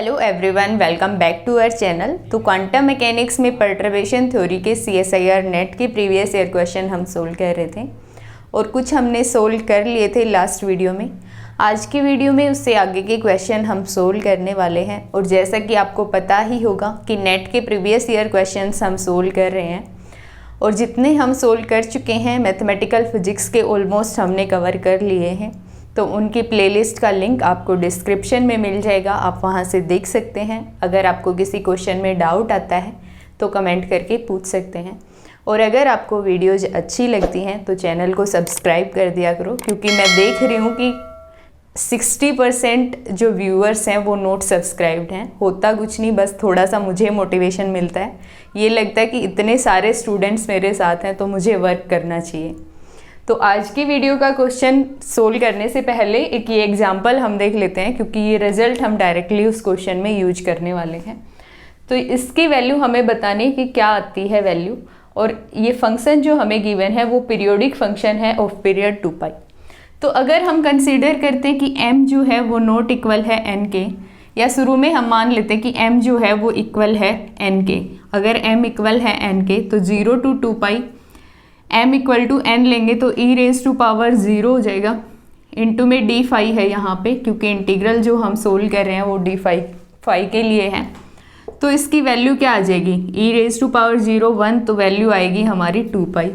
Hello everyone, welcome back to our channel. तो quantum mechanics में perturbation theory के CSIR NET के previous year question हम solve कर रहे थे और कुछ हमने सोल्व कर लिए थे लास्ट वीडियो में। आज की वीडियो में उससे आगे के क्वेश्चन हम सोल्व करने वाले हैं। और जैसा कि आपको पता ही होगा कि नेट के प्रीवियस ईयर क्वेश्चन हम सोल्व कर रहे हैं और जितने हम सोल्व कर चुके हैं मैथमेटिकल फिजिक्स के ऑलमोस्ट हमने कवर कर लिए हैं। तो उनकी प्लेलिस्ट का लिंक आपको डिस्क्रिप्शन में मिल जाएगा, आप वहां से देख सकते हैं। अगर आपको किसी क्वेश्चन में डाउट आता है तो कमेंट करके पूछ सकते हैं। और अगर आपको वीडियोज़ अच्छी लगती हैं तो चैनल को सब्सक्राइब कर दिया करो, क्योंकि मैं देख रही हूँ कि 60% जो व्यूअर्स हैं वो नोट सब्सक्राइब्ड हैं। होता कुछ नहीं, बस थोड़ा सा मुझे मोटिवेशन मिलता है। ये लगता है कि इतने सारे स्टूडेंट्स मेरे साथ हैं तो मुझे वर्क करना चाहिए। तो आज की वीडियो का क्वेश्चन सोल्व करने से पहले एक ये एग्जांपल हम देख लेते हैं, क्योंकि ये रिजल्ट हम डायरेक्टली उस क्वेश्चन में यूज करने वाले हैं। तो इसकी वैल्यू हमें बताने की क्या आती है वैल्यू, और ये फंक्शन जो हमें गिवन है वो पीरियोडिक फंक्शन है ऑफ पीरियड 2π। तो अगर हम कंसीडर करते हैं कि m जो है वो नॉट इक्वल है n के, या शुरू में हम मान लेते हैं कि m जो है वो इक्वल है n के। अगर m इक्वल है n के तो 0 to 2π m equal to n लेंगे तो e रेज टू पावर 0 हो जाएगा। इंटू में डी फाई है यहाँ पे, क्योंकि इंटीग्रल जो हम सोल्व कर रहे हैं वो डी फाई के लिए है। तो इसकी वैल्यू क्या आ जाएगी, e रेज टू पावर 0 1, तो वैल्यू आएगी हमारी 2π।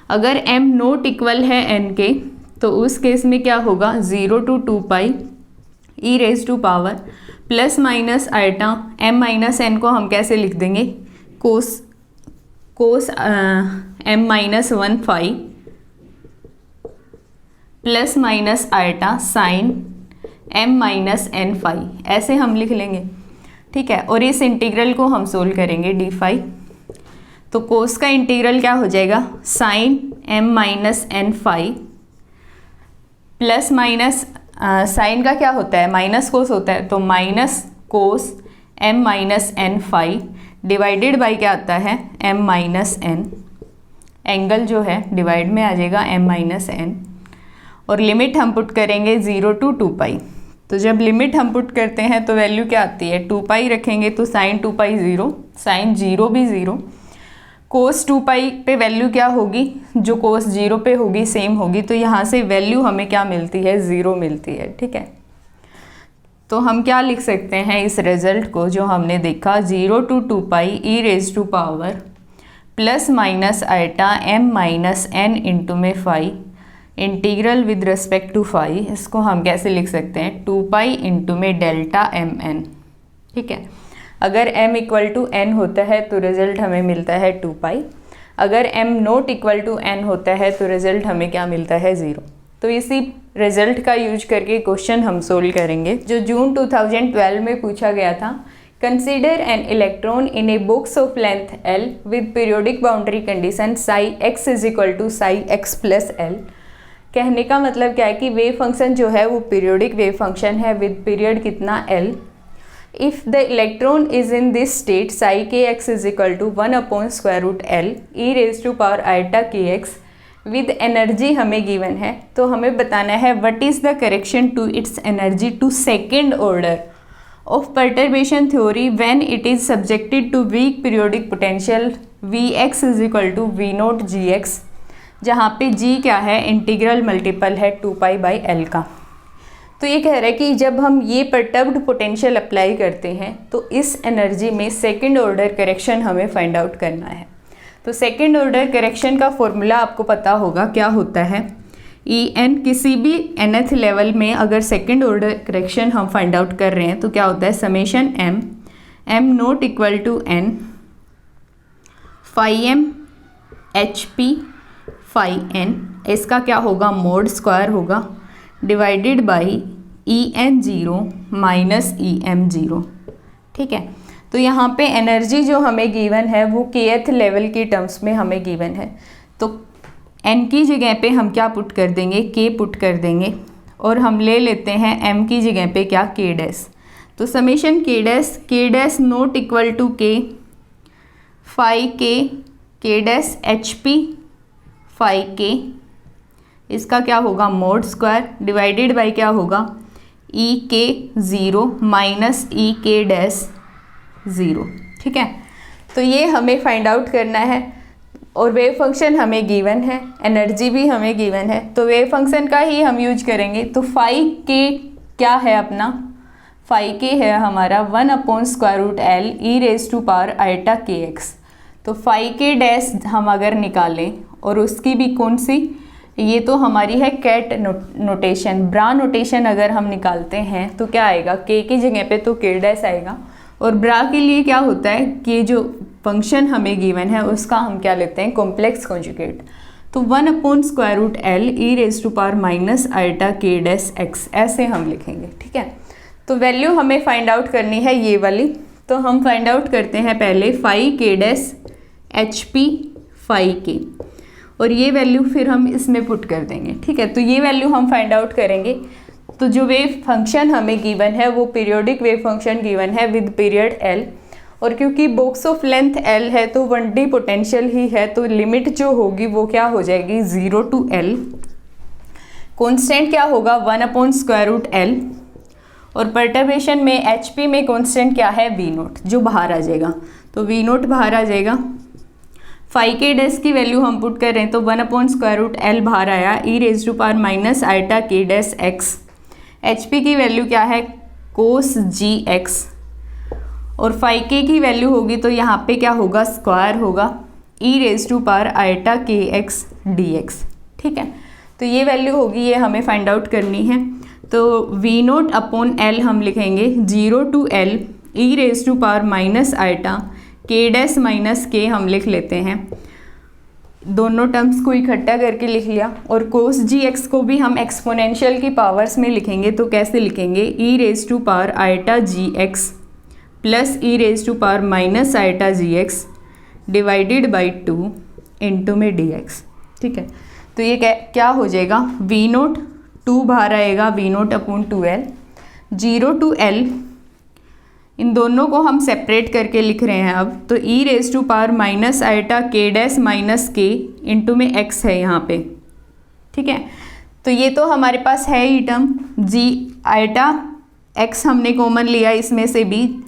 अगर m नोट इक्वल है n के तो उस केस में क्या होगा, 0 to 2π e raise to power plus minus eta m minus n को हम कैसे लिख देंगे, cos m minus 1 phi plus minus eta sine m minus n phi, ऐसे हम लिख लेंगे। ठीक है, और इस इंटीग्रल को हम सोल्व करेंगे डी फाई। तो कोस का इंटीग्रल क्या हो जाएगा, sine m minus n phi plus minus sine का क्या होता है, माइनस कोस होता है, तो minus cos m minus n phi divided by क्या आता है, m माइनस n। एंगल जो है डिवाइड में आ जाएगा m माइनस n, और लिमिट हम पुट करेंगे 0 to 2π। तो जब लिमिट हम पुट करते हैं तो वैल्यू क्या आती है, 2π रखेंगे तो साइन 2π 0, साइन 0 भी 0, कोस 2π पे वैल्यू क्या होगी, जो कोस 0 पे होगी सेम होगी। तो यहाँ से वैल्यू हमें क्या मिलती है, 0 मिलती है। ठीक है, तो हम क्या लिख सकते हैं इस रिजल्ट को जो हमने देखा, 0 to 2π e raise to power plus minus eta m minus n into में phi integral with respect to phi. इसको हम कैसे लिख सकते हैं, 2π इंटू में डेल्टा mn। ठीक है, अगर m इक्वल टू n होता है तो रिजल्ट हमें मिलता है 2π। अगर m not equal to n होता है तो रिजल्ट हमें क्या मिलता है, 0। तो इसी रिजल्ट का यूज करके क्वेश्चन हम सोल्व करेंगे जो जून 2012 में पूछा गया था। Consider an electron in a box of length L with periodic boundary condition psi x is equal to psi x plus L। कहने का मतलब क्या है कि वेव फंक्शन जो है वो पीरियोडिक वेव फंक्शन है विद पीरियड कितना L। If the electron is in this state psi K X is equal to 1/√L e raise to power eta K X with energy हमें given है। तो हमें बताना है what is the correction to its energy to second order of perturbation theory when it is subjected to weak periodic potential Vx is equal to V0 Gx, जहाँ पे G क्या है, इंटीग्रल मल्टीपल है 2π/L का। तो ये कह रहा है कि जब हम ये परटर्ब्ड पोटेंशियल अप्लाई करते हैं तो इस एनर्जी में सेकेंड ऑर्डर करेक्शन हमें फाइंड आउट करना है। तो सेकेंड ऑर्डर करेक्शन का फॉर्मूला आपको पता होगा क्या होता है, En किसी भी nth लेवल में अगर सेकेंड ऑर्डर करेक्शन हम फाइंड आउट कर रहे हैं तो क्या होता है, summation m not equal to n phi m hp phi n, इसका क्या होगा, मोड स्क्वायर होगा divided by En0 minus Em0। ठीक है, तो यहाँ पे एनर्जी जो हमें गिवन है वो kth लेवल की टर्म्स में हमें गिवन है। तो n की जगह पे हम क्या पुट कर देंगे, k पुट कर देंगे, और हम ले लेते हैं m की जगह पे क्या, k डैश। तो summation k dash not equal to k phi k dash hp phi k, इसका क्या होगा, मोड स्क्वायर डिवाइडेड बाई क्या होगा, ई के 0 माइनस ई के डैश 0। ठीक है, तो ये हमें फाइंड आउट करना है और वेव फंक्शन हमें गिवन है, एनर्जी भी हमें गिवन है, तो वेव फंक्शन का ही हम यूज करेंगे। तो फाई के क्या है अपना, फाई के है हमारा 1/√L e⁻⁴ तो फाई के डैश हम अगर निकालें और उसकी भी कौन सी, ये तो हमारी है कैट नोटेशन, ब्रा नोटेशन अगर हम निकालते हैं तो क्या आएगा, के की जगह पे तो के डैश आएगा। और ब्रा के लिए क्या होता है कि जो फंक्शन हमें गिवन है उसका हम क्या लेते हैं, कॉम्प्लेक्स कॉन्जुगेट। तो 1/√L e⁻⁴ ऐसे हम लिखेंगे। ठीक है, तो वैल्यू हमें फाइंड आउट करनी है ये वाली। तो हम फाइंड आउट करते हैं पहले फाई के डैश HP फाई के, और ये वैल्यू फिर हम इसमें पुट कर देंगे। ठीक है, तो ये वैल्यू हम फाइंड आउट करेंगे। तो जो वेव फंक्शन हमें गिवन है वो पीरियोडिक वेव फंक्शन गिवन है विद पीरियड L, और क्योंकि बॉक्स ऑफ लेंथ L है तो 1D पोटेंशियल ही है, तो लिमिट जो होगी वो क्या हो जाएगी 0 to L। कॉन्स्टेंट क्या होगा 1/√L, और परटर्बेशन में HP में कॉन्स्टेंट क्या है V0 जो बाहर आ जाएगा, तो V0 बाहर आ जाएगा। फाई के डैश की वैल्यू हम पुट कर रहे हैं तो 1/√L बाहर आया e⁻⁴ HP की वैल्यू क्या है cos GX, और फाई के की वैल्यू होगी तो यहाँ पे क्या होगा स्क्वायर होगा e⁻⁴ dx। ठीक है, तो ये वैल्यू होगी, ये हमें फाइंड आउट करनी है। तो V0/L हम लिखेंगे 0 to L e⁻⁻k - k हम लिख लेते हैं, दोनों टर्म्स को इकट्ठा करके लिख लिया। और cos GX को भी हम एक्सपोनेंशियल की पावर्स में लिखेंगे, तो कैसे लिखेंगे e⁻⁴gx plus e⁻⁻gx divided by 2 into में dx। ठीक है, तो ये क्या हो जाएगा V0 2 बाहर आएगा V0/2L 0 to L, इन दोनों को हम सेपरेट करके लिख रहे हैं अब, तो e⁻⁻k - k इंटू में x है यहाँ पे। ठीक है, तो ये तो हमारे पास है ही टर्म g आइटा x हमने कॉमन लिया इसमें से भी,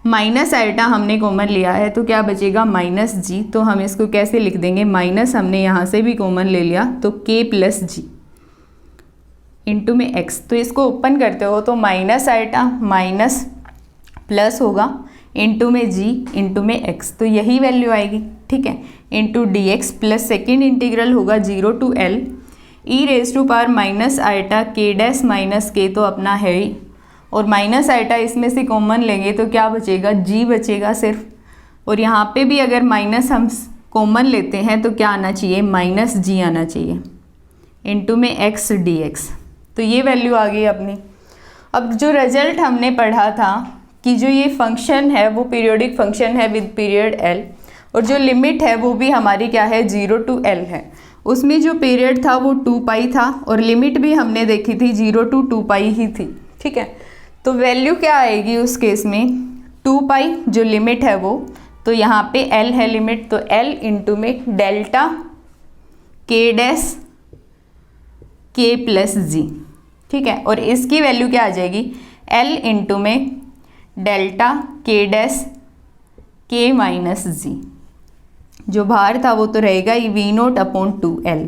माइनस आइटा हमने कॉमन लिया है, तो क्या बचेगा -g। तो हम इसको कैसे लिख देंगे, माइनस हमने यहाँ से भी कॉमन ले लिया तो k + g इंटू में x। तो इसको ओपन करते हो तो माइनस आइटा माइनस प्लस होगा इंटू में g इंटू में x, तो यही वैल्यू आएगी। ठीक है, into dx plus second integral होगा 0 to L e⁻⁻k - k तो अपना है ही, और माइनस आइटा इसमें से कॉमन लेंगे तो क्या बचेगा g बचेगा सिर्फ, और यहाँ पे भी अगर माइनस हम कॉमन लेते हैं तो क्या आना चाहिए -g आना चाहिए इंटू में x dx। तो ये वैल्यू आ गई अपनी। अब जो रिजल्ट हमने पढ़ा था कि जो ये फंक्शन है वो पीरियोडिक फंक्शन है विद पीरियड L, और जो लिमिट है वो भी हमारी क्या है 0 to L है, उसमें जो पीरियड था वो 2π था और लिमिट भी हमने देखी थी 0 to 2π ही थी। ठीक है, तो वैल्यू क्या आएगी उस केस में 2π जो लिमिट है वो, तो यहाँ पे L है लिमिट, तो L इंटू में delta k dash k + g। ठीक है, और इसकी वैल्यू क्या आ जाएगी L इंटू में delta k dash k - g, जो बाहर था वो तो रहेगा ही V0/2L,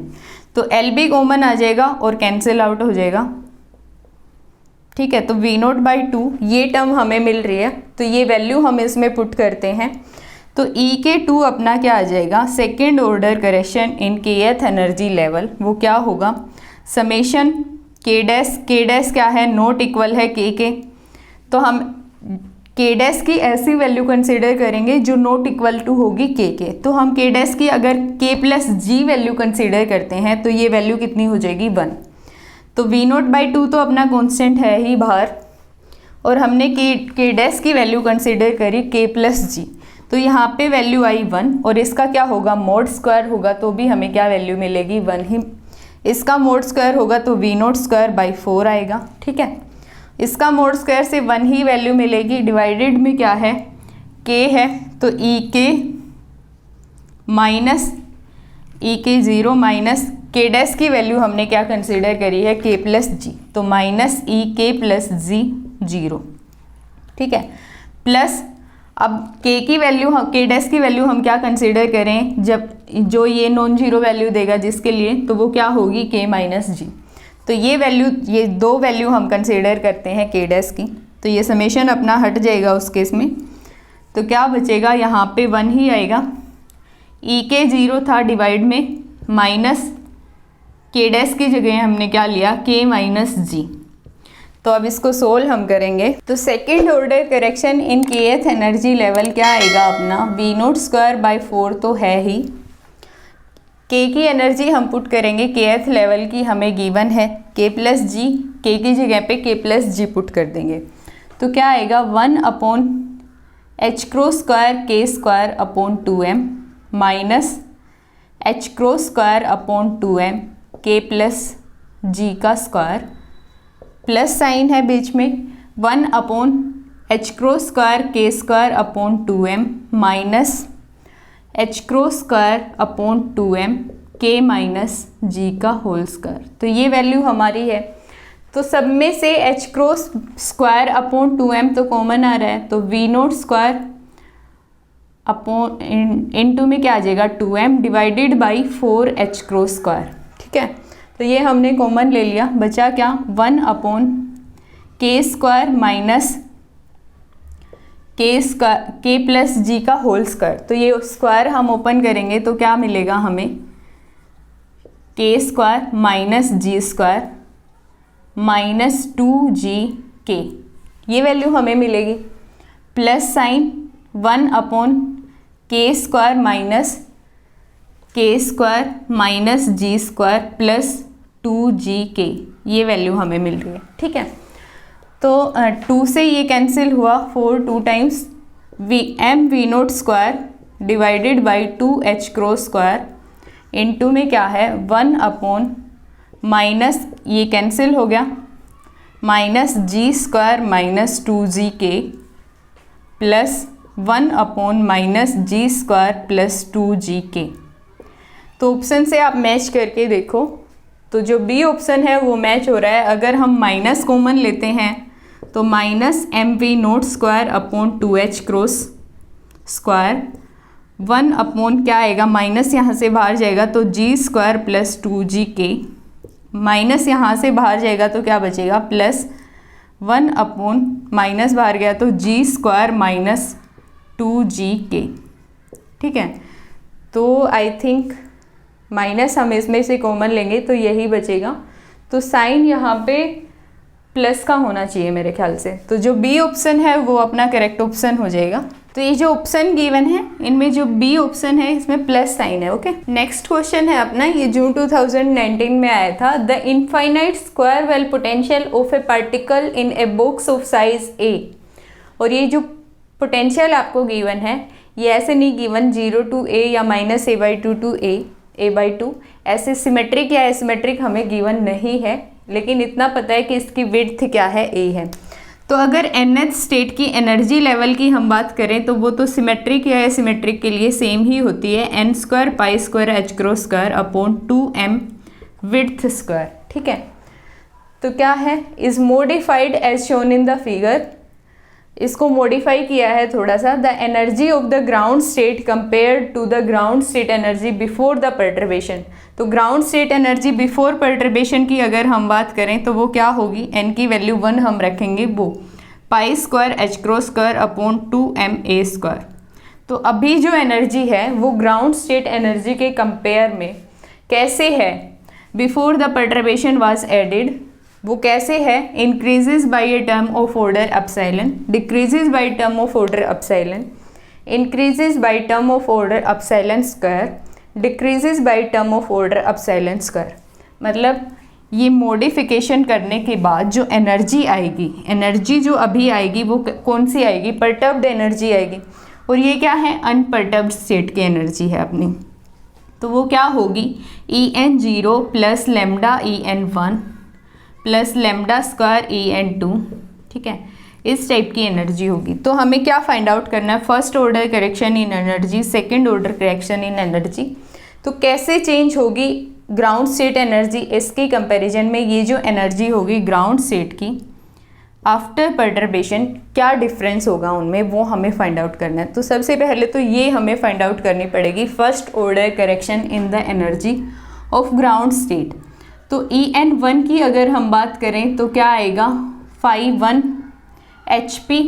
तो L भी कॉमन आ जाएगा और कैंसिल आउट हो जाएगा। ठीक है, तो V0/2 ये टर्म हमें मिल रही है, तो ये वैल्यू हम इसमें पुट करते हैं, तो E(k2) अपना क्या आ जाएगा सेकेंड ऑर्डर करेक्शन इन kth एनर्जी लेवल, वो क्या होगा समेशन k डैश क्या है नॉट इक्वल है k के, तो हम k डैश की ऐसी वैल्यू कंसीडर करेंगे जो नॉट इक्वल टू होगी k के, तो हम k डैश की अगर k + g वैल्यू कंसीडर करते हैं तो ये वैल्यू कितनी हो जाएगी 1। तो V0/2 तो अपना कांस्टेंट है ही बाहर, और हमने k डैश की वैल्यू कंसीडर करी k + g, तो यहाँ पे वैल्यू आई 1, और इसका क्या होगा मोड स्क्वायर होगा तो भी हमें क्या वैल्यू मिलेगी 1 ही, इसका मोड स्क्वायर होगा तो V0²/4 आएगा। ठीक है, इसका मोड स्क्वायर से 1 ही वैल्यू मिलेगी, डिवाइडेड में क्या है k है, तो EK - EK0 - के डैश की वैल्यू हमने क्या कंसीडर करी है, के प्लस जी, तो माइनस ई के प्लस जी 0, ठीक है, प्लस अब के की वैल्यू, के डैश की वैल्यू हम क्या कंसीडर करें, जब जो ये नॉन जीरो वैल्यू देगा जिसके लिए, तो वो क्या होगी के माइनस जी। तो ये वैल्यू, ये दो वैल्यू हम कंसीडर करते हैं के डैश की, तो ये समेशन अपना हट जाएगा उस केस में। तो क्या बचेगा, यहाँ पे 1 ही आएगा, ई के 0 था डिवाइड में, माइनस के डैश की जगह हमने क्या लिया, के माइनस जी। तो अब इसको सोल्व हम करेंगे, तो सेकेंड ऑर्डर करेक्शन इन kth एनर्जी लेवल क्या आएगा अपना, V0²/4 तो है ही, k की एनर्जी हम पुट करेंगे kth लेवल की, हमें गिवन है k प्लस जी, k की जगह पे k प्लस जी पुट कर देंगे, तो क्या आएगा 1/h²k² 2m -h²2m k plus जी का स्क्वायर, प्लस साइन है बीच में, 1/h²k² 2m -h²2m k minus जी का होल स्क्वायर। तो ये वैल्यू हमारी है, तो सब में से h² 2m तो कॉमन आ रहा है, तो V0² इंटू में क्या आ जाएगा 2m डिवाइडेड बाई 4h², ठीक है। तो ये हमने कॉमन ले लिया, बचा क्या 1/k² माइनस k प्लस जी का होल स्क्वायर। तो ये स्क्वायर हम ओपन करेंगे तो क्या मिलेगा हमें, k² minus g² minus 2gk, ये वैल्यू हमें मिलेगी, plus sign 1/k² minus g² plus 2gk, ये वैल्यू हमें मिल रही है, ठीक है। तो 2 से ये कैंसिल हुआ, 4 2 times mV0² divided by 2h² into में क्या है 1/ माइनस ये कैंसिल हो गया, minus g² minus 2gk plus 1/ minus g² plus 2gk। तो ऑप्शन से आप मैच करके देखो, तो जो बी ऑप्शन है वो मैच हो रहा है। अगर हम माइनस कॉमन लेते हैं तो माइनस mV0² 2h² 1/ क्या आएगा, माइनस यहाँ से बाहर जाएगा तो g² प्लस 2gk, माइनस यहाँ से बाहर जाएगा तो क्या बचेगा प्लस 1/ माइनस बाहर गया तो g² माइनस 2gk, ठीक है। तो आई थिंक माइनस हम इसमें से कॉमन लेंगे तो यही बचेगा, तो साइन यहाँ पे प्लस का होना चाहिए मेरे ख्याल से। तो जो बी ऑप्शन है वो अपना करेक्ट ऑप्शन हो जाएगा। तो ये जो ऑप्शन गिवन है इनमें जो बी ऑप्शन है इसमें प्लस साइन है, ओके। नेक्स्ट क्वेश्चन है अपना, ये जून 2019 में आया था, the infinite square well potential of a particle in a box of size A. और ये जो पोटेंशियल आपको गिवन है ये ऐसे नहीं गिवन 0 to a या -a/2 to a/2, ऐसे सिमेट्रिक या एसिमेट्रिक हमें गिवन नहीं है, लेकिन इतना पता है कि इसकी विड्थ क्या है, a है। तो अगर nth स्टेट की एनर्जी लेवल की हम बात करें तो वो तो सिमेट्रिक या एसिमेट्रिक के लिए सेम ही होती है, n² π² 2m विड्थ स्क्वायर, ठीक है। तो क्या है, is modified as shown in the figure, इसको मॉडिफाई किया है थोड़ा सा, the energy of the ground state compare to the ground state energy before the perturbation. तो ground state energy before perturbation की अगर हम बात करें तो वो क्या होगी, n की वैल्यू 1 हम रखेंगे, वो π² 2ma²। तो अभी जो एनर्जी है वो ग्राउंड स्टेट एनर्जी के कंपेयर में कैसे है, before the perturbation was added, वो कैसे है, increases by a term of order epsilon, decreases by term of order epsilon, increases by term of order epsilon square, decreases by term of order epsilon square. मतलब ये modification करने के बाद जो energy आएगी, एनर्जी जो अभी आएगी वो कौन सी आएगी, परटर्ब्ड एनर्जी आएगी, और ये क्या है, अनपर्टर्ब्ड स्टेट की एनर्जी है अपनी। तो वो क्या होगी, En0 plus lambda En1 plus λ² En2, ठीक है, इस टाइप की एनर्जी होगी। तो हमें क्या फाइंड आउट करना है, फर्स्ट ऑर्डर करेक्शन इन एनर्जी, सेकंड ऑर्डर करेक्शन इन एनर्जी। तो कैसे चेंज होगी ग्राउंड स्टेट एनर्जी, इसके कंपैरिजन में ये जो एनर्जी होगी ग्राउंड स्टेट की आफ्टर परटर्बेशन, क्या डिफरेंस होगा उनमें, वो हमें फाइंड आउट करना है। तो सबसे पहले तो ये हमें फाइंड आउट करनी पड़ेगी first order correction in the energy of ground state. तो En1 की अगर हम बात करें तो क्या आएगा, phi1 HP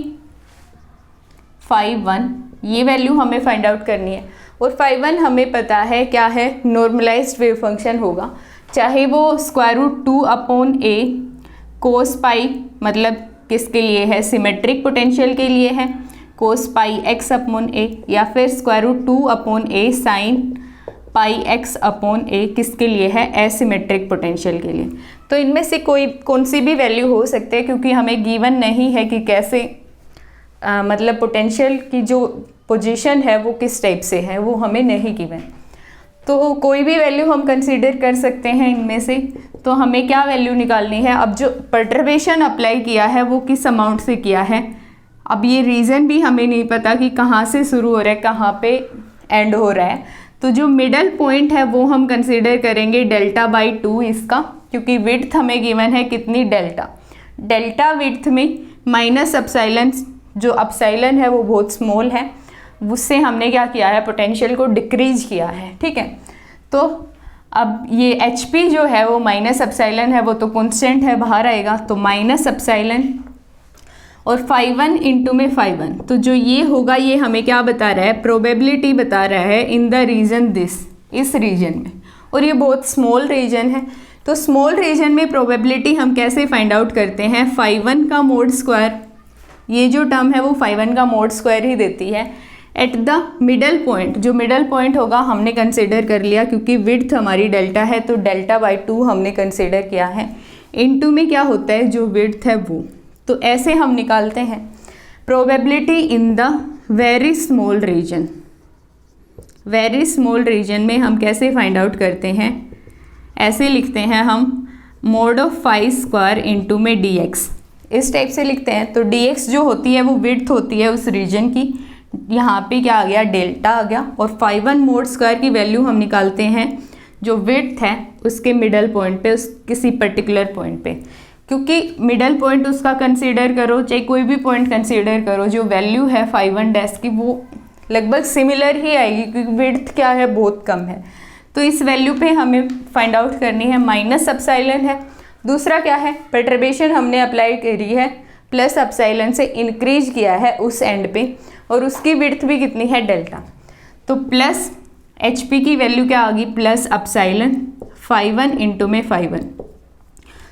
phi1, ये वैल्यू हमें फाइंड आउट करनी है। और phi1 हमें पता है क्या है, नॉर्मलाइज्ड वेव फंक्शन होगा, चाहे वो √2/a cos पाई, मतलब किसके लिए है, सिमेट्रिक पोटेंशियल के लिए है, cos पाई x/a, या फिर √2/a sin पाई x/a किसके लिए है, एसिमेट्रिक पोटेंशियल के लिए। तो इनमें से कौन सी भी वैल्यू हो सकती है, क्योंकि हमें गिवन नहीं है कि कैसे मतलब पोटेंशियल की जो पोजीशन है वो किस टाइप से है, वो हमें नहीं गिवन। तो कोई भी वैल्यू हम कंसीडर कर सकते हैं इनमें से। तो हमें क्या वैल्यू निकालनी है, अब जो परटर्बेशन अप्लाई किया है वो किस अमाउंट से किया है, अब ये रीज़न भी हमें नहीं पता कि कहाँ से शुरू हो रहा है कहाँ पे एंड हो रहा है। तो जो मिडल पॉइंट है वो हम कंसीडर करेंगे Δ/2 इसका, क्योंकि विड्थ हमें गिवन है कितनी, डेल्टा विड्थ में माइनस अपसाइलन, जो अपसाइलन है वो बहुत स्मॉल है, उससे हमने क्या किया है, पोटेंशियल को डिक्रीज किया है, ठीक है। तो अब ये HP जो है वो माइनस अपसाइलन है, वो तो कांस्टेंट है, बाहर आएगा, तो माइनस अपसाइलन और phi1 इंटू में phi1, तो जो ये होगा ये हमें क्या बता रहा है, प्रोबेबिलिटी बता रहा है इन द रीजन दिस, इस रीजन में, और ये बहुत स्मॉल रीजन है। तो स्मॉल रीजन में प्रोबेबिलिटी हम कैसे फाइंड आउट करते हैं, phi1 का मोड स्क्वायर, ये जो टर्म है वो phi1 का मोड स्क्वायर ही देती है। एट द मिडल पॉइंट, जो मिडल पॉइंट होगा हमने कंसिडर कर लिया, क्योंकि विड्थ हमारी डेल्टा है तो Δ/2 हमने कंसिडर किया है, इनटू में क्या होता है जो विड्थ है वो। तो ऐसे हम निकालते हैं probability in the very small region. Very small region में हम कैसे फाइंड आउट करते हैं, ऐसे लिखते हैं हम mode of phi square into में dx, इस टाइप से लिखते हैं। तो dx जो होती है वो विड्थ होती है उस रीजन की, यहाँ पे क्या आ गया, डेल्टा आ गया, और phi1 मोड स्क्वायर की वैल्यू हम निकालते हैं जो विड्थ है उसके मिडल पॉइंट पे, उस किसी पर्टिकुलर पॉइंट पे, क्योंकि मिडल पॉइंट उसका कंसीडर करो, चाहे कोई भी पॉइंट कंसीडर करो, जो वैल्यू है phi1 डैश की वो लगभग सिमिलर ही आएगी, क्योंकि विड्थ क्या है, बहुत कम है। तो इस वैल्यू पे हमें फाइंड आउट करनी है, माइनस अपसाइलन है, दूसरा क्या है, परटर्बेशन हमने अप्लाई करी है, प्लस अपसाइलन से इंक्रीज किया है उस एंड पे, और उसकी विड्थ भी कितनी है, डेल्टा। तो प्लस HP की वैल्यू क्या आ गई, प्लस अपसाइलन phi1 इंटू में phi1,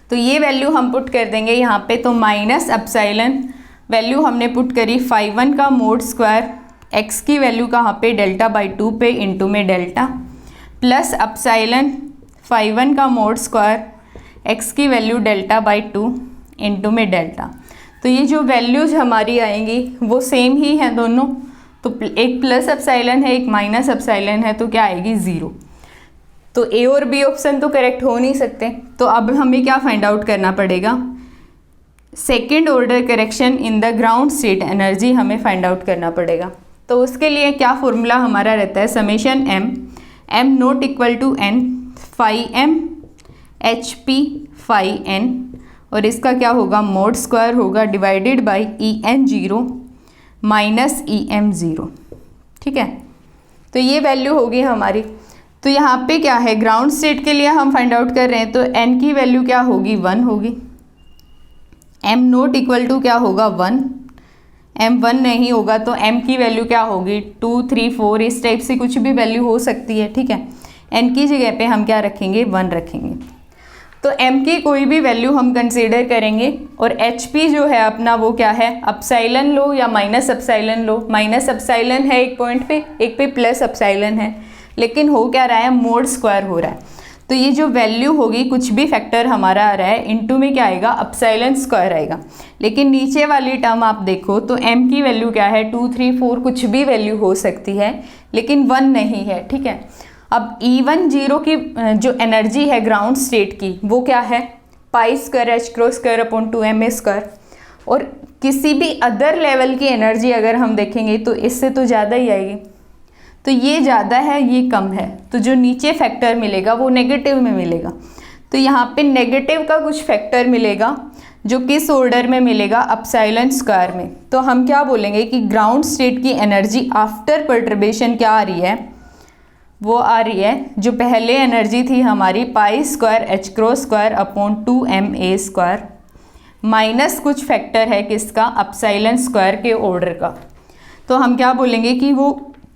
तो ये वैल्यू हम पुट कर देंगे यहाँ पे। तो माइनस अपसाइलन वैल्यू हमने पुट करी phi1 का मोड स्क्वायर, x की वैल्यू कहाँ पे, Δ/2 पे इंटू में डेल्टा, प्लस अपसाइलन phi1 का मोड स्क्वायर, x की वैल्यू Δ/2 इंटू में डेल्टा। तो ये जो वैल्यूज हमारी आएंगी वो सेम ही हैं दोनों, तो एक प्लस अपसाइलन है एक माइनस अपसाइलन है, तो क्या आएगी, 0। तो A और B ऑप्शन तो करेक्ट हो नहीं सकते। तो अब हमें क्या फाइंड आउट करना पड़ेगा, second order correction in the ground state energy हमें फाइंड आउट करना पड़ेगा। तो उसके लिए क्या फॉर्मूला हमारा रहता है, summation m not equal to n phi_m HP phi_n, और इसका क्या होगा, मोड स्क्वायर होगा divided by En0 minus Em0, ठीक है। तो ये वैल्यू होगी हमारी। तो यहाँ पे क्या है, ग्राउंड स्टेट के लिए हम फाइंड आउट कर रहे हैं, तो n की वैल्यू क्या होगी, 1 होगी, m नॉट इक्वल टू क्या होगा, 1, m 1 नहीं होगा तो m की वैल्यू क्या होगी, 2 3 4, इस टाइप से कुछ भी वैल्यू हो सकती है, ठीक है। n की जगह पे हम क्या रखेंगे, 1 रखेंगे। तो m की कोई भी वैल्यू हम कंसीडर करेंगे, और HP जो है अपना वो क्या है, अपसाइलन लो या माइनस अपसाइलन लो। माइनस अपसाइलन है एक पॉइंट पे, एक पे प्लस अपसाइलन है, लेकिन हो क्या रहा है, मोड स्क्वायर हो रहा है। तो ये जो वैल्यू होगी, कुछ भी फैक्टर हमारा आ रहा है, इनटू में क्या आएगा, अपसाइलन स्क्वायर आएगा। लेकिन नीचे वाली टर्म आप देखो तो m की वैल्यू क्या है, 2 3 4 कुछ भी वैल्यू हो सकती है, लेकिन 1 नहीं है, ठीक है। अब E10 की जो एनर्जी है ग्राउंड स्टेट की वो क्या है, pi square h² upon 2m², और किसी भी अदर लेवल की एनर्जी अगर हम देखेंगे तो इससे तो ज़्यादा ही आएगी। तो ये ज़्यादा है, ये कम है, तो जो नीचे फैक्टर मिलेगा वो नेगेटिव में मिलेगा। तो यहाँ पे नेगेटिव का कुछ फैक्टर मिलेगा जो किस ऑर्डर में मिलेगा, एप्सिलॉन स्क्वायर में। तो हम क्या बोलेंगे कि ग्राउंड स्टेट की एनर्जी आफ्टर परटर्बेशन क्या आ रही है, वो आ रही है जो पहले एनर्जी थी हमारी pi square H cross square upon 2ma square minus कुछ फैक्टर है किसका, एप्सिलॉन स्क्वायर के ऑर्डर का। तो हम क्या बोलेंगे कि वो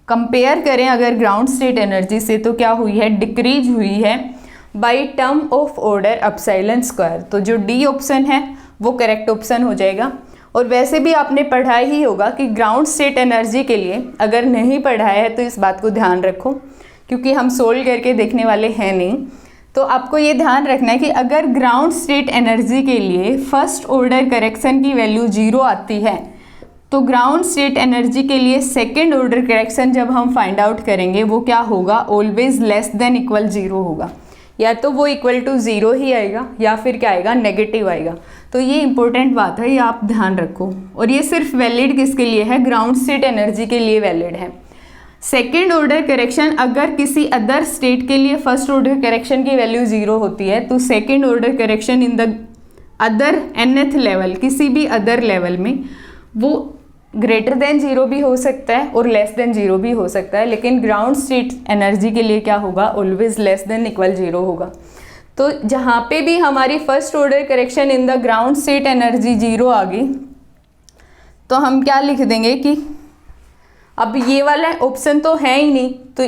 कंपेयर करें अगर ग्राउंड स्टेट एनर्जी से, तो क्या हुई है, डिक्रीज हुई है by term of order epsilon square. तो जो डी ऑप्शन है वो करेक्ट ऑप्शन हो जाएगा। और वैसे भी आपने पढ़ा ही होगा कि ग्राउंड स्टेट एनर्जी के लिए, अगर नहीं पढ़ा है तो इस बात को ध्यान रखो क्योंकि हम सोल्व करके देखने वाले हैं नहीं। तो आपको ये ध्यान रखना है कि अगर ग्राउंड स्टेट एनर्जी के लिए फर्स्ट ऑर्डर करेक्शन की वैल्यू 0 आती है, तो ग्राउंड स्टेट एनर्जी के लिए सेकेंड ऑर्डर करेक्शन जब हम फाइंड आउट करेंगे वो क्या होगा, ऑलवेज लेस देन इक्वल 0 होगा। या तो वो इक्वल टू 0 ही आएगा या फिर क्या आएगा, नेगेटिव आएगा। तो ये इंपॉर्टेंट बात है, ये आप ध्यान रखो। और ये सिर्फ वैलिड किसके लिए है, ग्राउंड स्टेट एनर्जी के लिए वैलिड है। सेकेंड ऑर्डर करेक्शन अगर किसी अदर स्टेट के लिए फर्स्ट ऑर्डर करेक्शन की वैल्यू 0 होती है, तो second order correction in the other nth level, किसी भी अदर लेवल में, वो ग्रेटर देन 0 भी हो सकता है और लेस देन 0 भी हो सकता है। लेकिन ग्राउंड स्टेट एनर्जी के लिए क्या होगा, ऑलवेज लेस देन इक्वल 0 होगा। तो जहाँ पे भी हमारी first order correction in the ground state energy 0 आ गई, तो हम क्या लिख देंगे कि अब ये वाला ऑप्शन तो है ही नहीं, तो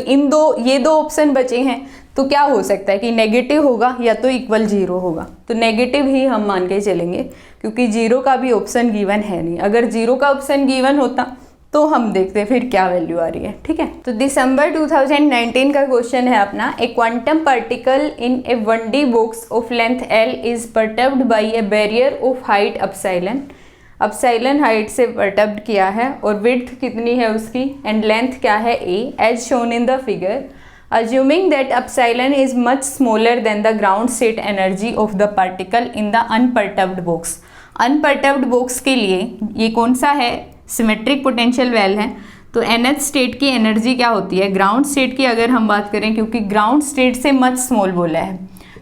ये दो ऑप्शन बचे हैं, तो क्या हो सकता है कि नेगेटिव होगा या तो इक्वल 0 होगा। तो नेगेटिव ही हम मान के चलेंगे क्योंकि 0 का भी ऑप्शन गिवन है नहीं। अगर 0 का ऑप्शन गिवन होता तो हम देखते फिर क्या वैल्यू आ रही है, ठीक है। तो दिसंबर 2019 का क्वेश्चन है अपना, a quantum particle in a 1D box of length L is perturbed by a barrier of height epsilon. Epsilon height से परटर्ब्ड किया है और विड्थ कितनी है उसकी एंड लेंथ क्या है a, as shown in the figure. Assuming that epsilon is much smaller than the ground state energy of the particle in the unperturbed box. Unperturbed box के लिए ये कौन सा है, सिमेट्रिक पोटेंशियल वेल है। तो nth स्टेट की energy क्या होती है, ग्राउंड स्टेट की अगर हम बात करें, क्योंकि ग्राउंड स्टेट से मच स्मॉल बोला है,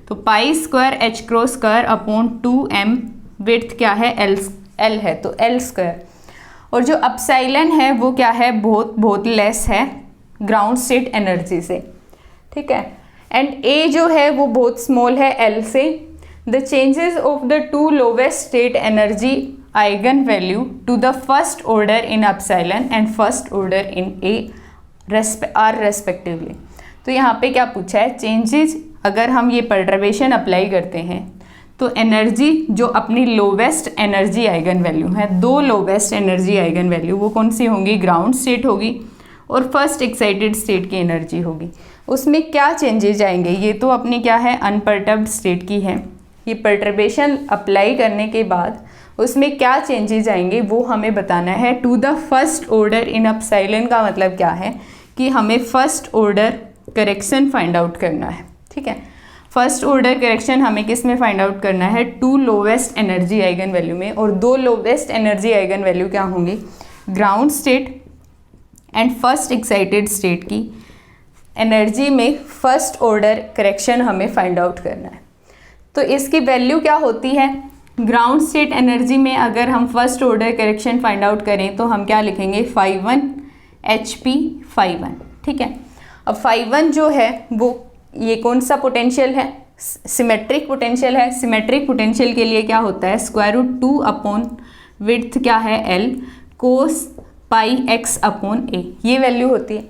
तो pi square H cross square upon 2m, width क्या है l है तो l स्क्वायर। और जो एप्सिलॉन है वो क्या है, बहुत लेस है ग्राउंड स्टेट एनर्जी से, ठीक है। एंड a जो है वो बहुत स्मॉल है l से। The changes of the two lowest state energy eigen value to the first order in epsilon and first order in a are respectively. तो यहाँ पे क्या पूछा है, चेंजेस अगर हम ये परटर्बेशन अप्लाई करते हैं तो एनर्जी जो अपनी लोवेस्ट एनर्जी आइगन वैल्यू है, 2 लोवेस्ट एनर्जी आइगन वैल्यू वो कौन सी होंगी, ग्राउंड स्टेट होगी और फर्स्ट एक्साइटेड स्टेट की एनर्जी होगी। उसमें क्या चेंजेज आएंगे, ये तो अपनी क्या है अनपर्टर्ब्ड स्टेट की है। ये परटर्बेशन अप्लाई करने के बाद उसमें क्या चेंजेज आएंगे वो हमें बताना है। To the first order in epsilon का मतलब क्या है कि हमें first order correction find out करना है, ठीक है। फर्स्ट ऑर्डर करेक्शन हमें किस में फाइंड आउट करना है, 2 लोवेस्ट एनर्जी आइगन वैल्यू में। और 2 लोवेस्ट एनर्जी आइगन वैल्यू क्या होंगी, ground state and first excited state की एनर्जी में फर्स्ट ऑर्डर करेक्शन हमें फाइंड आउट करना है। तो इसकी वैल्यू क्या होती है, ग्राउंड स्टेट एनर्जी में अगर हम first order correction find out करें तो हम क्या लिखेंगे, φ1 hp φ1, ठीक है। अब φ1 जो है वो ये कौन सा पोटेंशियल है, सिमेट्रिक पोटेंशियल है। सिमेट्रिक पोटेंशियल के लिए क्या होता है, स्क्वायर रूट 2 अपॉन विड्थ क्या है l cos pi x upon a, ये वैल्यू होती है।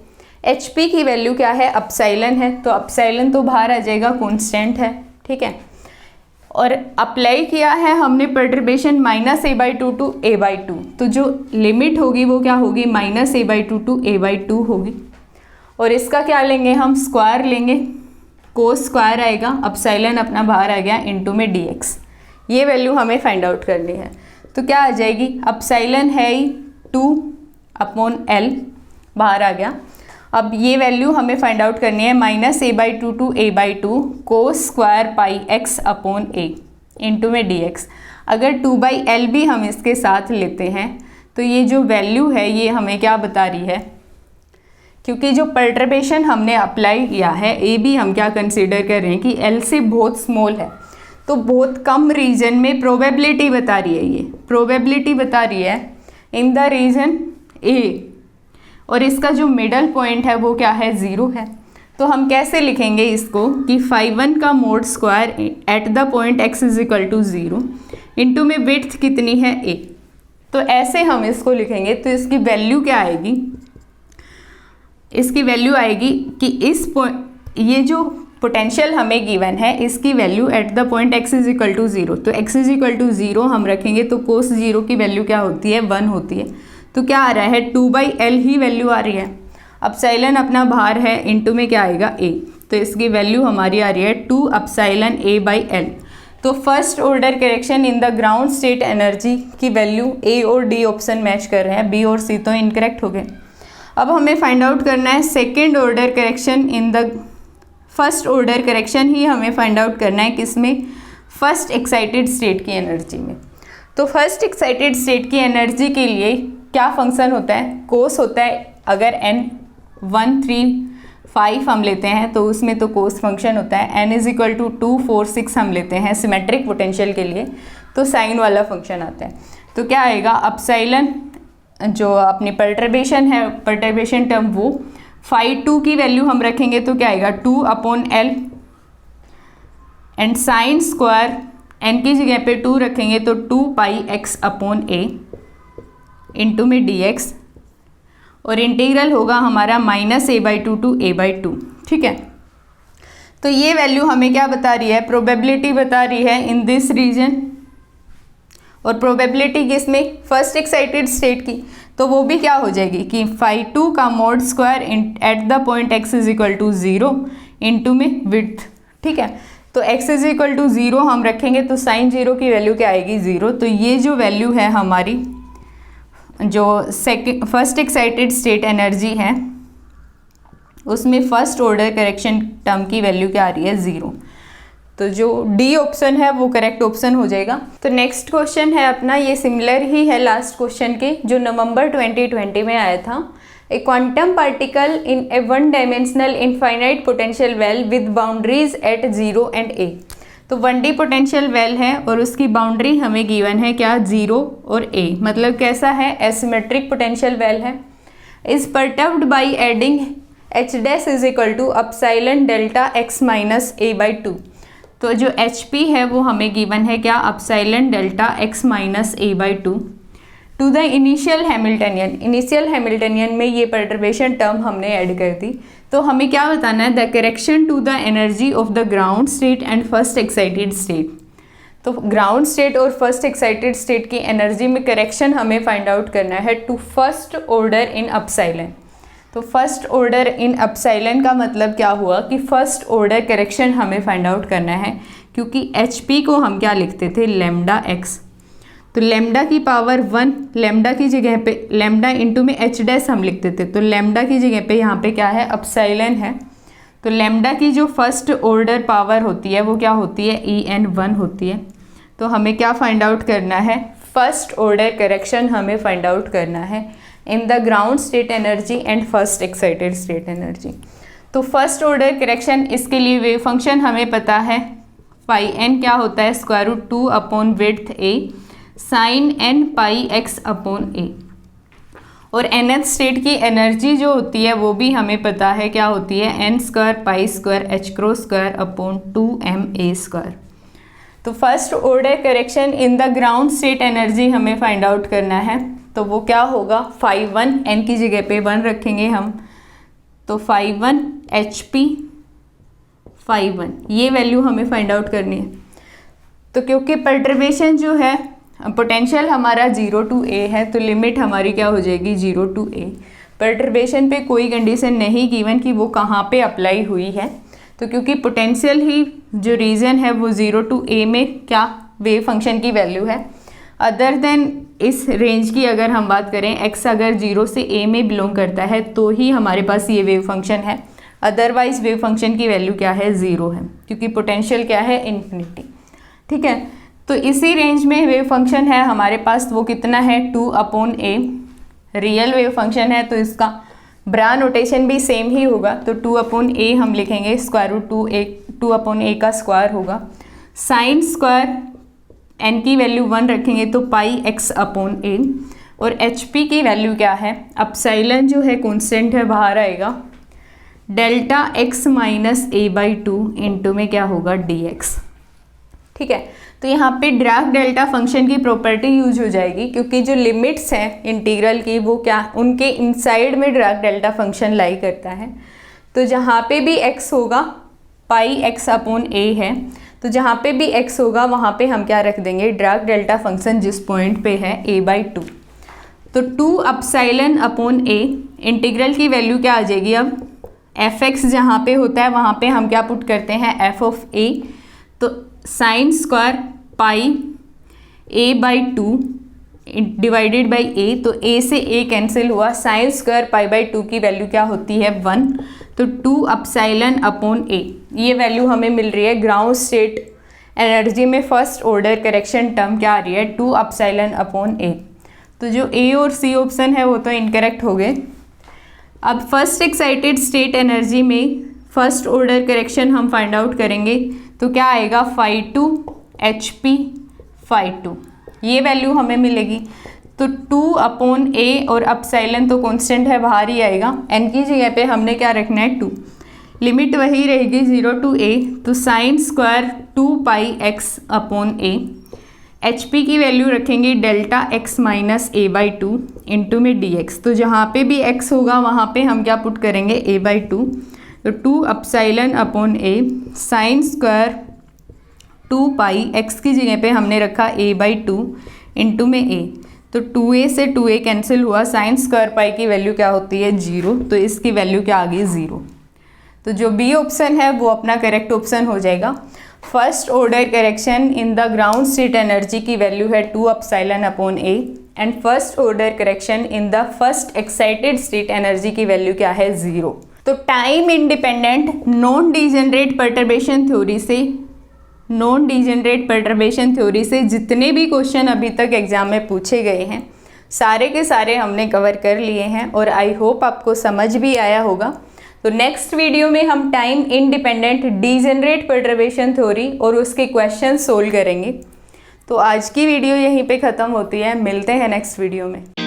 hp की वैल्यू क्या है, एप्सिलॉन है, तो एप्सिलॉन तो बाहर आ जाएगा, कांस्टेंट है, ठीक है। और अप्लाई किया है हमने परटर्बेशन -a/2 टू a/2, तो जो लिमिट होगी वो क्या होगी, -a/2 टू a/2 होगी। और इसका क्या लेंगे हम, स्क्वायर लेंगे, कोस स्क्वायर आएगा, एप्सिलॉन अपना बाहर आ गया, इनटू में dx। ये वैल्यू हमें फाइंड आउट करनी है। तो क्या आ जाएगी, एप्सिलॉन है ही 2 अपॉन l, बाहर आ गया। अब ये वैल्यू हमें फाइंड आउट करनी है, -a/2 to a/2 cos square pi x upon a into में dx। अगर 2/l भी हम इसके साथ लेते हैं तो ये जो वैल्यू है ये हमें क्या बता रही है क्योंकि जो पर्टर्बेशन हमने अप्लाई किया है ए भी हम क्या कंसीडर कर रहे हैं कि एल से बहुत स्मॉल है, तो बहुत कम रीजन में प्रोबेबिलिटी बता रही है, ये प्रोबेबिलिटी बता रही है इन द रीजन ए, और इसका जो मिडल पॉइंट है वो क्या है, 0 है। तो हम कैसे लिखेंगे इसको कि φ1 का mod square at the point x is equal to 0 into में विड्थ कितनी है a, तो ऐसे हम इसको लिखेंगे। तो इसकी वैल्यू क्या आएगी, इसकी वैल्यू आएगी कि इस पॉइंट, ये जो पोटेंशियल हमें गिवन है इसकी value at the point x is equal to 0, तो x इज इक्वल टू 0 हम रखेंगे तो cos 0 की वैल्यू क्या होती है, 1 होती है। तो क्या आ रहा है, 2/L ही वैल्यू आ रही है। अपसाइलन अपना भार है, इनटू में क्या आएगा a, तो इसकी वैल्यू हमारी आ रही है 2ε/A/L। तो first order correction in the ground state energy की वैल्यू A और D ऑप्शन मैच कर रहे हैं, B और C तो इनकरेक्ट हो गए। अब हमें फाइंड आउट करना है second order correction in the, first order correction ही हमें फाइंड आउट करना है किसमें, फर्स्ट एक्साइटेड स्टेट की एनर्जी में। तो फर्स्ट एक्साइटेड स्टेट की एनर्जी के लिए क्या फंक्शन होता है, कोस होता है। अगर n 1 3 5 हम लेते हैं तो उसमें तो कोस फंक्शन होता है, n इज इक्वल टू 2 4 6 हम लेते हैं सिमेट्रिक पोटेंशियल के लिए तो साइन वाला फंक्शन आता है। तो क्या आएगा, अपसाइलन जो अपनी पर्टर्बेशन है, पर्टर्बेशन टर्म वो φ2 की वैल्यू हम रखेंगे तो क्या आएगा 2/L and sine square n की जगह पे 2 रखेंगे तो 2πx/A इंटू में dx, और इंटीग्रल होगा हमारा -a/2 टू a/2, ठीक है। तो ये वैल्यू हमें क्या बता रही है, प्रोबेबिलिटी बता रही है इन दिस रीजन, और प्रोबेबिलिटी किसमें, फर्स्ट एक्साइटेड स्टेट की, तो वो भी क्या हो जाएगी कि φ2 का mod square at the point x is equal to 0 into में विड्थ, ठीक है। तो x इज इक्वल टू 0 हम रखेंगे तो साइन 0 की वैल्यू क्या आएगी, 0। तो ये जो वैल्यू है हमारी जो फर्स्ट एक्साइटेड स्टेट एनर्जी है उसमें फर्स्ट ऑर्डर करेक्शन टर्म की वैल्यू क्या आ रही है, 0। तो जो डी ऑप्शन है वो करेक्ट ऑप्शन हो जाएगा। तो नेक्स्ट क्वेश्चन है अपना, ये सिमिलर ही है लास्ट क्वेश्चन के जो नवंबर 2020 में आया था। A quantum particle in a one dimensional infinite potential well with boundaries at 0 and a। तो 1D पोटेंशियल वेल है और उसकी बाउंड्री हमें गिवन है क्या, 0 और a, मतलब कैसा है, एसिमेट्रिक पोटेंशियल वेल है। Is perturbed by adding h dash is equal to epsilon delta x minus a/2। तो जो HP है वो हमें गिवन है क्या, epsilon delta x minus a/2 to the initial Hamiltonian. Initial Hamiltonian में ये पर्टर्बेशन टर्म हमने ऐड कर दी। तो हमें क्या बताना है, the correction to the energy of the ground state and first excited state. तो ग्राउंड स्टेट और फर्स्ट एक्साइटेड स्टेट की एनर्जी में करेक्शन हमें फाइंड आउट करना है to first order in epsilon. तो फर्स्ट ऑर्डर इन अपसाइलन का मतलब क्या हुआ कि फर्स्ट ऑर्डर करेक्शन हमें फाइंड आउट करना है, क्योंकि HP को हम क्या लिखते थे, लैम्डा x। तो लैम्डा की पावर 1, लैम्डा की जगह पे लैम्डा इंटू में h डैश हम लिखते थे, तो लैम्डा की जगह पे यहाँ पे क्या है, अपसाइलन है। तो लैम्डा की जो फर्स्ट ऑर्डर पावर होती है वो क्या होती है, En1 होती है। तो हमें क्या फाइंड आउट करना है, फर्स्ट ऑर्डर करेक्शन हमें फाइंड आउट करना है in the ground state energy and first excited state energy. तो फर्स्ट ऑर्डर करेक्शन, इसके लिए वेव फंक्शन हमें पता है, φn क्या होता है, √2/width a sin n πx/a। और nth स्टेट की एनर्जी जो होती है वो भी हमें पता है क्या होती है, n²π²h×2m²। तो first order correction in the ground state energy हमें फाइंड आउट करना है, तो वो क्या होगा, φ1 n की जगह पे 1 रखेंगे हम, तो φ1 HP φ1 ये वैल्यू हमें फाइंड आउट करनी है। तो क्योंकि पर्टर्बेशन जो है, पोटेंशियल हमारा 0 to a है, तो लिमिट हमारी क्या हो जाएगी, 0 to a। पर्टर्बेशन पे कोई कंडीशन नहीं गिवन कि वो कहाँ पे अप्लाई हुई है, तो क्योंकि पोटेंशियल ही जो रीजन है वो 0 to a में क्या वेव फंक्शन की वैल्यू है। अदर देन इस रेंज की अगर हम बात करें, x अगर 0 से a में बिलोंग करता है तो ही हमारे पास ये वेव फंक्शन है, अदरवाइज वेव फंक्शन की वैल्यू क्या है, 0 है, क्योंकि पोटेंशियल क्या है, इन्फिनिटी, ठीक है। तो इसी रेंज में वेव फंक्शन है हमारे पास, वो कितना है, 2/a। रियल वेव फंक्शन है तो इसका ब्रा नोटेशन भी सेम ही होगा, तो 2/a हम लिखेंगे स्क्वायर रूट 2/a का स्क्वायर होगा। साइन स्क्वायर n की वैल्यू 1 रखेंगे तो पाई x/a, और hp की वैल्यू क्या है, अपसाइलन जो है कॉन्स्टेंट है बाहर आएगा, delta x minus a/2 into में क्या होगा dx। ठीक है, तो यहाँ पे ड्रैग डेल्टा फंक्शन की प्रॉपर्टी यूज हो जाएगी, क्योंकि जो लिमिट्स हैं इंटीग्रल की वो क्या, उनके इनसाइड में ड्रैग डेल्टा फंक्शन लाई करता है। तो जहाँ पे भी x होगा पाई x/a है, तो जहाँ पे भी x होगा वहाँ पे हम क्या रख देंगे, ड्रैग डेल्टा फंक्शन जिस पॉइंट पे है a/2। तो 2/a इंटीग्रल की वैल्यू क्या आ जाएगी, अब fx जहाँ पे होता है वहाँ पे हम क्या पुट करते हैं, f(a), तो sine square pi a/2 divided by a, तो a से a कैंसिल हुआ, साइन स्क्वायर पाई/2 की वैल्यू क्या होती है 1, तो 2/a ये वैल्यू हमें मिल रही है ग्राउंड स्टेट एनर्जी में फर्स्ट ऑर्डर करेक्शन टर्म क्या आ रही है 2/a। तो जो a और c ऑप्शन है वो तो इनकरेक्ट हो गए। अब फर्स्ट एक्साइटेड स्टेट एनर्जी में फर्स्ट ऑर्डर करेक्शन हम फाइंड आउट करेंगे, तो क्या आएगा phi2 hp phi2, ये वैल्यू हमें मिलेगी। तो 2/a और अपसाइलन तो कांस्टेंट है बाहर ही आएगा, n की जगह पे हमने क्या रखना है 2, लिमिट वही रहेगी 0 to a, तो साइन स्क्वायर 2 पाई x/a, hp की वैल्यू रखेंगे delta x minus a/2 into में dx, तो जहाँ पे भी x होगा वहाँ पे हम क्या पुट करेंगे a/2, तो 2/a साइन स्क्वायर 2 पाई x की जगह पे हमने रखा a/2 इंटू में a, तो 2a से 2a कैंसिल हुआ, साइन स्क्वायर पाई की वैल्यू क्या होती है 0, तो इसकी वैल्यू क्या आ गई 0। तो जो बी ऑप्शन है वो अपना करेक्ट ऑप्शन हो जाएगा। First order correction in the ground state energy की वैल्यू है 2/a and first order correction in the first excited state energy की वैल्यू क्या है 0। तो time independent non degenerate perturbation theory से जितने भी क्वेश्चन अभी तक एग्जाम में पूछे गए हैं सारे के सारे हमने कवर कर लिए हैं, और आई होप आपको समझ भी आया होगा। तो नेक्स्ट वीडियो में हम time independent degenerate perturbation theory और उसके क्वेश्चन सोल्व करेंगे। तो आज की वीडियो यहीं पे ख़त्म होती है, मिलते हैं नेक्स्ट वीडियो में।